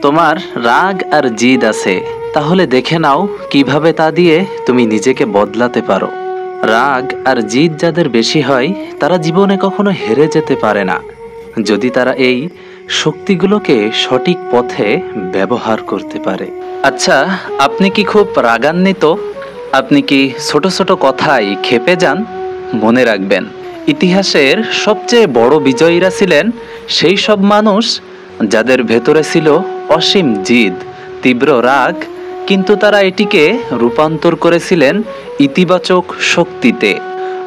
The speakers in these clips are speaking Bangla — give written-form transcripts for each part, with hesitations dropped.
তোমার রাগ আর জিদ আছে, তাহলে দেখে নাও কিভাবে তা দিয়ে তুমি নিজেকে বদলাতে পারো। রাগ আর জিদ যাদের বেশি হয় তারা জীবনে কখনো হেরে যেতে পারে না, যদি তারা এই শক্তিগুলোকে সঠিক পথে ব্যবহার করতে পারে। আচ্ছা, আপনি কি খুব রাগান্বিত? আপনি কি ছোট ছোট কথায় ক্ষেপে যান? মনে রাখবেন, ইতিহাসের সবচেয়ে বড় বিজয়ীরা ছিলেন সেই সব মানুষ যাদের ভেতরে ছিল অসীম জিদ, তীব্র রাগ, কিন্তু তারা এটিকে রূপান্তর করেছিলেন ইতিবাচক শক্তিতে।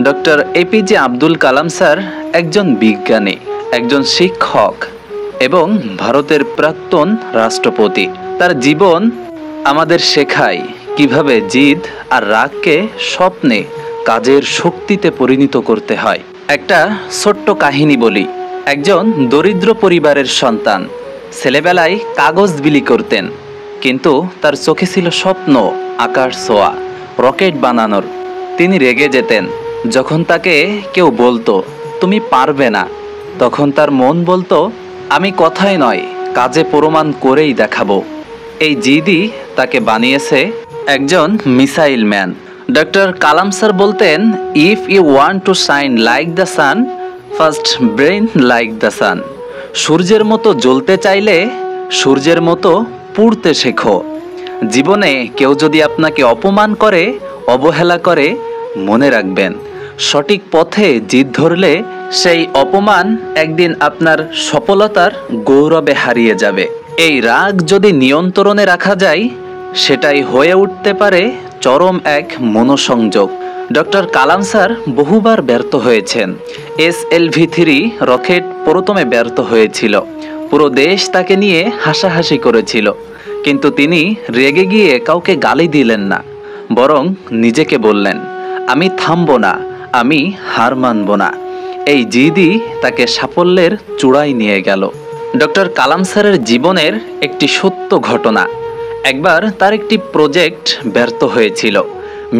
Doctor APJ Abdul Kalam sir একজন বিজ্ঞানী, একজন শিক্ষক এবং ভারতের প্রাক্তন রাষ্ট্রপতি। তার জীবন আমাদের শেখায় কিভাবে জিদ আর রাগকে স্বপ্নে কাজের শক্তিতে পরিণত করতে হয়। একটা ছোট্ট কাহিনী বলি। একজন দরিদ্র পরিবারের সন্তান ছেলেবেলায় কাগজ বিলি করতেন, কিন্তু তার চোখে ছিল স্বপ্ন আকাশ ছোঁয়া, রকেট বানানোর। তিনি রেগে যেতেন যখন তাকে কেউ বলতো তুমি পারবে না। তখন তার মন বলতো আমি কথায় নয়, কাজে প্রমাণ করেই দেখাবো। এই জিদই তাকে বানিয়েছে একজন missile man. Doctor Kalam sir বলতেন, if you want to shine like the sun, first brain like the sun. সূর্যের মতো জ্বলতে চাইলে সূর্যের মতো পুড়তে শেখো। জীবনে কেউ যদি আপনাকে অপমান করে, অবহেলা করে, মনে রাখবেন সঠিক পথে জিদ ধরলে সেই অপমান একদিন আপনার সফলতার গৌরবে হারিয়ে যাবে। এই রাগ যদি নিয়ন্ত্রণে রাখা যায়, সেটাই হয়ে উঠতে পারে চরম এক মনোসংযোগ। ডক্টর কালাম স্যার বহুবার ব্যর্থ হয়েছেন। SLV-3 রকেট প্রথমে ব্যর্থ হয়েছিল, পুরো দেশ তাকে নিয়ে হাসাহাসি করেছিল, কিন্তু তিনি রেগে গিয়ে কাউকে গালি দিলেন না, বরং নিজেকে বললেন আমি থামবো না, আমি হার মানব না। এই জিদই তাকে সাফল্যের চূড়ায় নিয়ে গেল। ডক্টর কালাম স্যারের জীবনের একটি সত্য ঘটনা। একবার তার একটি প্রজেক্ট ব্যর্থ হয়েছিল।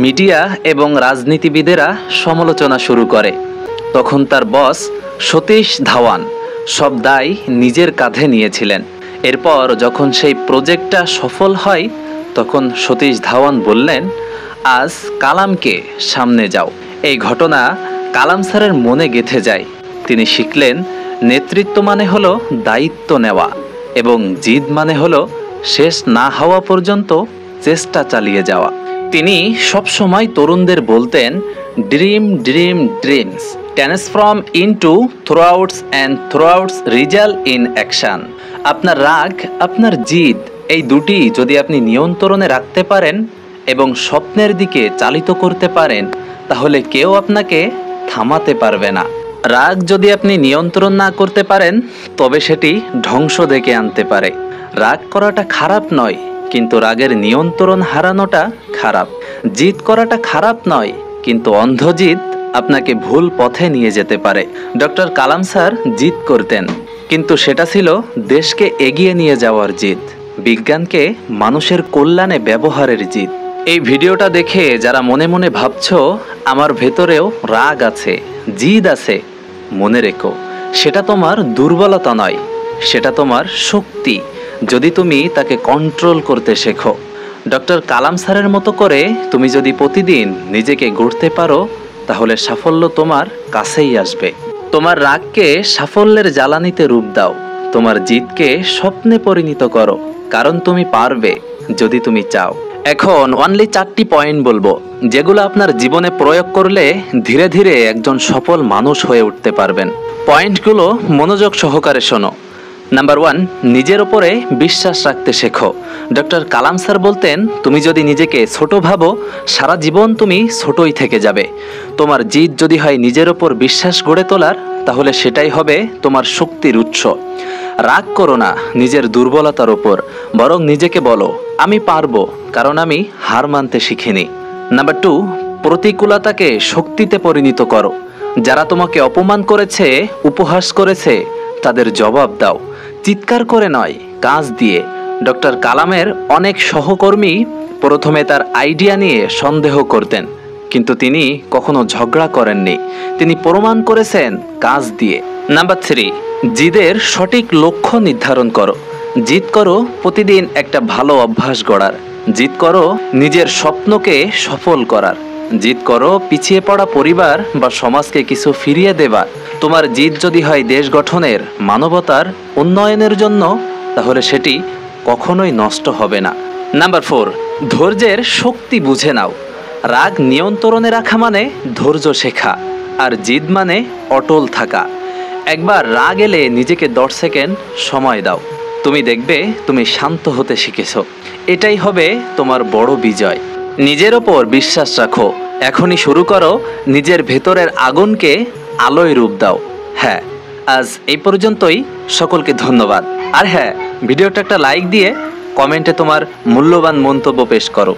মিডিয়া এবং রাজনীতিবিদেরা সমালোচনা শুরু করে। তখন তার বস সতীশ ধাওয়ান সব দায় নিজের কাঁধে নিয়েছিলেন। এরপর যখন সেই প্রজেক্টটা সফল হয়, তখন সতীশ ধাওয়ান বললেন আজ কালামকে সামনে যাও। এই ঘটনা কালাম স্যারের মনে গেঁথে যায়। তিনি শিখলেন নেতৃত্ব মানে হলো দায়িত্ব নেওয়া, এবং জিদ মানে হলো শেষ না হওয়া পর্যন্ত চেষ্টা চালিয়ে যাওয়া। তিনি সবসময় তরুণদের বলতেন, dream dream dreams transform into thoughts and thoughts result in action. আপনার রাগ, আপনার জিদ, এই দুটি যদি আপনি নিয়ন্ত্রণে রাখতে পারেন এবং স্বপ্নের দিকে চালিত করতে পারেন, তাহলে কেউ আপনাকে থামাতে পারবে না। রাগ যদি আপনি নিয়ন্ত্রণ না করতে পারেন, তবে সেটি ধ্বংস ডেকে আনতে পারে। রাগ করাটা খারাপ নয়, কিন্তু রাগের নিয়ন্ত্রণ হারানোটা খারাপ। জিদ করাটা খারাপ নয়, কিন্তু অন্ধ জিদ আপনাকে ভুল পথে নিয়ে যেতে পারে। ডক্টর কালাম স্যার জিদ করতেন, কিন্তু সেটা ছিল দেশকে এগিয়ে নিয়ে যাওয়ার জিদ, বিজ্ঞানকে মানুষের কল্যাণে ব্যবহারের জিদ। এই ভিডিওটা দেখে যারা মনে মনে ভাবছো আমার ভেতরেও রাগ আছে, জিদ আছে, মনে রেখো সেটা তোমার দুর্বলতা নয়, সেটা তোমার শক্তি, যদি তুমি তাকে কন্ট্রোল করতে শেখো। ডক্টর কালাম স্যারের মতো করে তুমি যদি প্রতিদিন নিজেকে গড়তে পারো, তাহলে সাফল্য তোমার কাছেই আসবে। তোমার রাগকে সাফল্যের জ্বালানিতে রূপ দাও, তোমার জিদকে স্বপ্নে পরিণত করো, কারণ তুমি পারবে যদি তুমি চাও। এখন অনলি 4টি পয়েন্ট বলবো, যেগুলো আপনার জীবনে প্রয়োগ করলে ধীরে ধীরে একজন সফল মানুষ হয়ে উঠতে পারবেন। পয়েন্টগুলো মনোযোগ সহকারে শোনো। নাম্বার 1, নিজের ওপরে বিশ্বাস রাখতে শেখো। ডক্টর কালাম স্যার বলতেন, তুমি যদি নিজেকে ছোট ভাবো, সারা জীবন তুমি ছোটই থেকে যাবে। তোমার জিদ যদি হয় নিজের ওপর বিশ্বাস গড়ে তোলার, তাহলে সেটাই হবে তোমার শক্তির উৎস। রাগ করো না নিজের দুর্বলতার ওপর, বরং নিজেকে বলো আমি পারবো, কারণ আমি হার মানতে শিখিনি। নাম্বার 2, প্রতিকূলতাকে শক্তিতে পরিণত করো। যারা তোমাকে অপমান করেছে, উপহাস করেছে, তাদের জবাব দাও, চিৎকার করে নয়, কাজ দিয়ে। ডক্টর কালামের অনেক সহকর্মী প্রথমে তার আইডিয়া নিয়ে সন্দেহ করতেন, কিন্তু তিনি কখনো ঝগড়া করেননি, তিনি প্রমাণ করেছেন কাজ দিয়ে। নাম্বার 3, জিদের সঠিক লক্ষ্য নির্ধারণ করো। জিদ করো প্রতিদিন একটা ভালো অভ্যাস গড়ার। জিদ করো নিজের স্বপ্নকে সফল করার। জিদ করো পিছিয়ে পড়া পরিবার বা সমাজকে কিছু ফিরিয়ে দেবার। তোমার জিদ যদি হয় দেশ গঠনের, মানবতার উন্নয়নের জন্য, তাহলে সেটি কখনোই নষ্ট হবে না। নাম্বার 4, ধৈর্যের শক্তি বুঝে নাও। রাগ নিয়ন্ত্রণে রাখা মানে ধৈর্য শেখা, আর জিদ মানে অটল থাকা। একবার রাগ এলে নিজেকে 10 সেকেন্ড সময় দাও, তুমি দেখবে তুমি শান্ত হতে শিখেছো। এটাই হবে তোমার বড় বিজয়। নিজের ওপর বিশ্বাস রাখো, এখনই শুরু করো, নিজের ভেতরের আগুনকে আলোয় রূপ দাও। হ্যাঁ, আজ এই পর্যন্তই। সকলকে ধন্যবাদ। আর হ্যাঁ, ভিডিওটা একটা লাইক দিয়ে কমেন্টে তোমার মূল্যবান মন্তব্য পেশ করো।